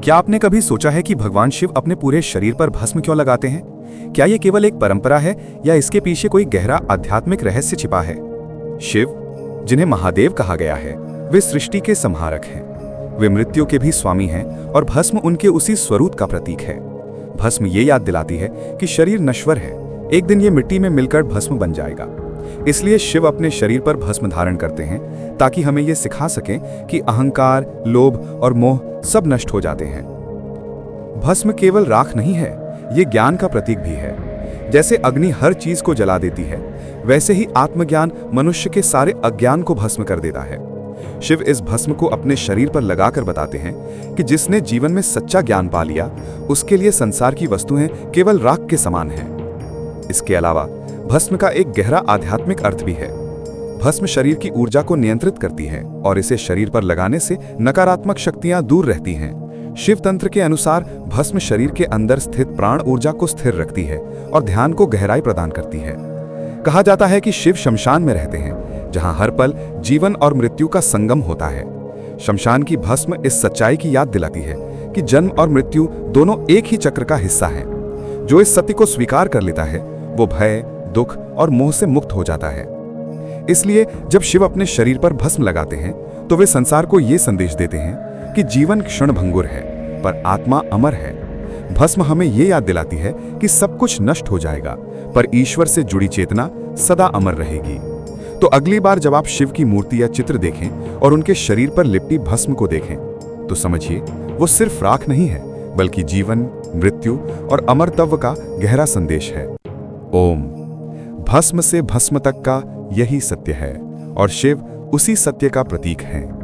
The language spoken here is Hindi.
क्या आपने कभी सोचा है कि भगवान शिव अपने पूरे शरीर पर भस्म क्यों लगाते हैं? क्या ये केवल एक परंपरा है या इसके पीछे कोई गहरा आध्यात्मिक रहस्य छिपा है? शिव, जिन्हें महादेव कहा गया है, वे सृष्टि के संहारक हैं। वे मृत्यु के भी स्वामी हैं और भस्म उनके उसी स्वरूप का प्रतीक है। भस्म ये याद दिलाती है कि शरीर नश्वर है, एक दिन ये मिट्टी में मिलकर भस्म बन जाएगा। इसलिए शिव अपने शरीर पर भस्म धारण करते हैं ताकि हमें ये सिखा सकें कि अहंकार, लोभ और मोह सब नष्ट हो जाते हैं। भस्म केवल राख नहीं है, ये ज्ञान का प्रतीक भी है। जैसे अग्नि हर चीज को जला देती है, वैसे ही आत्मज्ञान मनुष्य के सारे अज्ञान को भस्म कर देता है। शिव इस भस्म को अपने शरीर पर लगाकर बताते हैं कि जिसने जीवन में सच्चा ज्ञान पा लिया, उसके लिए संसार की वस्तुएं केवल राख के समान हैं। इसके अलावा भस्म का एक गहरा आध्यात्मिक अर्थ भी है। भस्म शरीर की ऊर्जा को नियंत्रित करती है और इसे शरीर पर लगाने से नकारात्मक शक्तियां दूर रहती हैं। शिव तंत्र के अनुसार भस्म शरीर के अंदर स्थित प्राण ऊर्जा को स्थिर रखती है और ध्यान को गहराई प्रदान करती है। कहा जाता है कि शिव शमशान में रहते हैं, जहां हर पल जीवन और मृत्यु का संगम होता है। शमशान की भस्म इस सच्चाई की याद दिलाती है कि जन्म और मृत्यु दोनों एक ही चक्र का हिस्सा हैं। जो इस सत्य को स्वीकार कर लेता है, वो भय, दुख और मोह से मुक्त हो जाता है। इसलिए जब शिव अपने शरीर पर भस्म लगाते हैं, तो वे संसार को ये संदेश देते हैं कि जीवन क्षणभंगुर है, पर आत्मा अमर है। भस्म हमें ये याद दिलाती है कि सब कुछ नष्ट हो जाएगा, पर ईश्वर से जुड़ी चेतना सदा अमर रहेगी। तो अगली बार जब आप शिव की मूर्ति या चित्र देखें और उनके शरीर पर लिपटी भस्म को देखें, तो समझिए वो सिर्फ राख नहीं है, बल्कि जीवन, मृत्यु और अमरत्व का गहरा संदेश है। ओम। भस्म से भस्म तक का यही सत्य है और शिव उसी सत्य का प्रतीक हैं।